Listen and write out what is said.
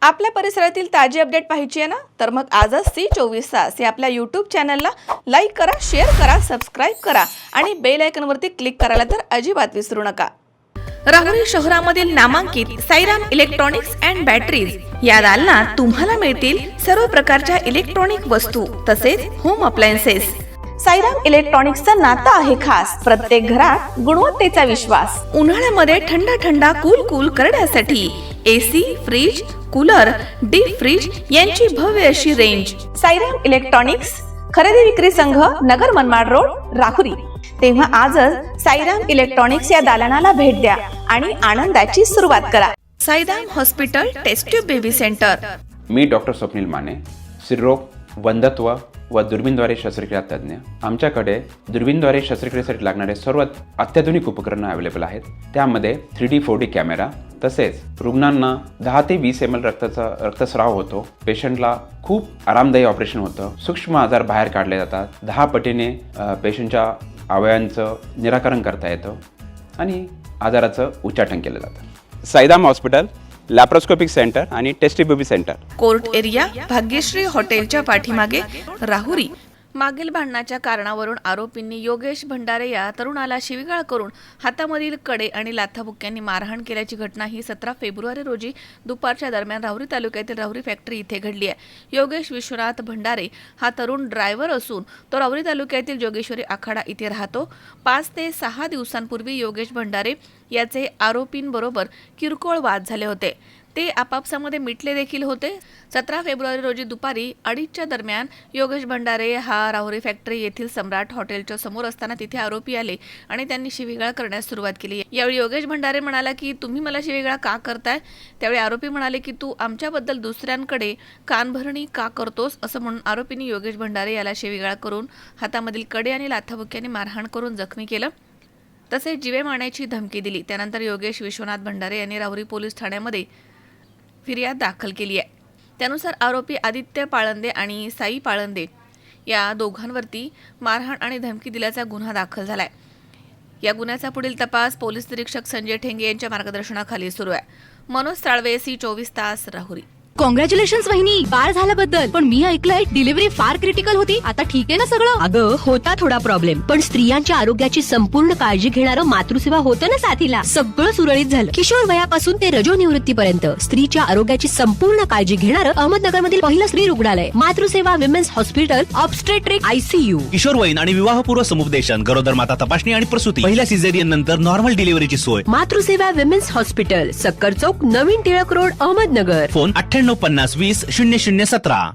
आपल्या परिसरातील ताजी अपडेट पाहिजे आहे ना, तर मग आजच C24 तास या आपल्या यूट्यूब चॅनलला लाईक करा, शेअर करा, सबस्क्राईब करा आणि बेल आयकॉनवरती क्लिक करायला तर अजिबात विसरू नका. राहुरी शहरामधील नामांकित साईराम इलेक्ट्रॉनिक्स अँड बॅटरीज या दालनात तुम्हाला मिळतील सर्व प्रकारच्या इलेक्ट्रॉनिक वस्तू तसेच होम अप्लायन्सेस. साईराम इलेक्ट्रॉनिक्सचं नातं आहे खास. प्रत्येक घरात गुणवत्तेचा विश्वास. उन्हाळ्यामध्ये थंड थंड कूल करण्यासाठी AC, fridge, cooler, deep fridge यांची भव्य अशी रेंज. साईराम इलेक्ट्रॉनिक्स खरेदी विक्री संघ, नगर मनमाड रोड, राहुरी. तेव्हा आजच साईराम इलेक्ट्रॉनिक्स या दालनाला भेट द्या आणि आनंदाची सुरुवात करा. Sairam hospital test tube baby centre. मी डॉक्टर स्वप्नील माने, स्त्रीरोग, वंध्यत्व व दुर्बीणद्वारे शस्त्रक्रिया तज्ज्ञ. आमच्याकडे दुर्बीणद्वारे शस्त्रक्रियेसाठी लागणारे सर्व अत्याधुनिक उपकरणं अवेलेबल आहेत. त्यामध्ये 3D 4D कॅमेरा, तसेच रुग्णांना 10 ते 20 ml रक्तस्राव होतो. पेशंटला खूप आरामदायी ऑपरेशन होतं. सूक्ष्म आजार बाहेर काढले जातात. 10 पटीने पेशंटच्या अवयवांचं निराकरण करता येतं आणि आजाराचं उच्चाटन केलं जातं. साईराम हॉस्पिटल, लॅप्रोस्कोपिक सेंटर आणि test baby centre. Court area, Bhagyashree हॉटेलच्या पाठीमागे, राहुरी. मागील भांडणाच्या कारणावरून आरोपींनी योगेश भंडारे या तरुणाला शिवीगाळ करून हातामधील कडे आणि लाथाबुक्क्यांनी मारहाण केल्याची घटना ही 17 फेब्रुवारी रोजी दुपारच्या दरम्यान राहुरी तालुक्यातील राहुरी फॅक्टरी इथे घडली आहे. योगेश विश्वनाथ भंडारे हा तरुण ड्रायव्हर असून तो राहुरी तालुक्यातील जोगेश्वरी आखाडा इथे राहतो. 5 ते 6 दिवसांपूर्वी योगेश भंडारे याचे आरोपींबरोबर किरकोळ वाद झाले होते. ते आपापसामध्ये मिटले देखील होते. 17 फेब्रुवारी रोजी दुपारी 2:30च्या दरम्यान योगेश भंडारे हा राहुरी फॅक्टरी येथील सम्राट हॉटेलच्या समोर असताना तिथे आरोपी आले आणि त्यांनी शिवीगाळ करण्यास सुरुवात केली. यावेळी योगेश भंडारे म्हणाला की तुम्ही मला शिवीगाळ का करताय. त्यावेळी आरोपी म्हणाले की तू आमच्याबद्दल दुसऱ्यांकडे कानभरणी का करतोस, असं म्हणून आरोपींनी योगेश भंडारे याला शिवीगाळ करून हातामधील कडे आणि लाथाबुक्क्यांनी मारहाण करून जखमी केलं, तसेच जीवे मारण्याची धमकी दिली. त्यानंतर योगेश विश्वनाथ भंडारे यांनी राहुरी पोलीस ठाण्यामध्ये फिर्याद दाखल केली आहे. त्यानुसार आरोपी आदित्य पाळंदे आणि साई पाळंदे या दोघांवरती मारहाण आणि धमकी दिल्याचा गुन्हा दाखल झालाय. या गुन्ह्याचा पुढील तपास पोलीस निरीक्षक संजय ठेंगे यांच्या मार्गदर्शनाखाली सुरू आहे. मनोज साळवे, C24 तास, राहुरी. कॉंग्रॅच्युलेशन्स वहिनी, बाळ झालं बद्दल. पण मी ऐकलंय डिलिव्हरी फार क्रिटिकल होती. आता ठीक आहे ना सगळं? अगं होता थोडा प्रॉब्लेम, पण स्त्रियांच्या आरोग्याची संपूर्ण काळजी घेणारं मातृसेवा होतं ना साथीला. सगळं सुरळीत झालं. किशोर वयापासून ते रजोनिवृत्तीपर्यंत स्त्रीच्या आरोग्याची संपूर्ण काळजी घेणारं अहमदनगर मधील पहिलं स्त्री रुग्णालय Matruseva women's hospital, obstetric, ICU. किशोरवयीन आणि विवाहपूर्व समुपदेशन, गरोदर माता तपासणी आणि प्रसूती, पहिल्या सिझेरियन नंतर नॉर्मल डिलिव्हरीची सोय. मातृसेवा विमेन्स हॉस्पिटल, सक्कर चौक, नवीन टिळक रोड, अहमदनगर. फोन 9850 20 0017.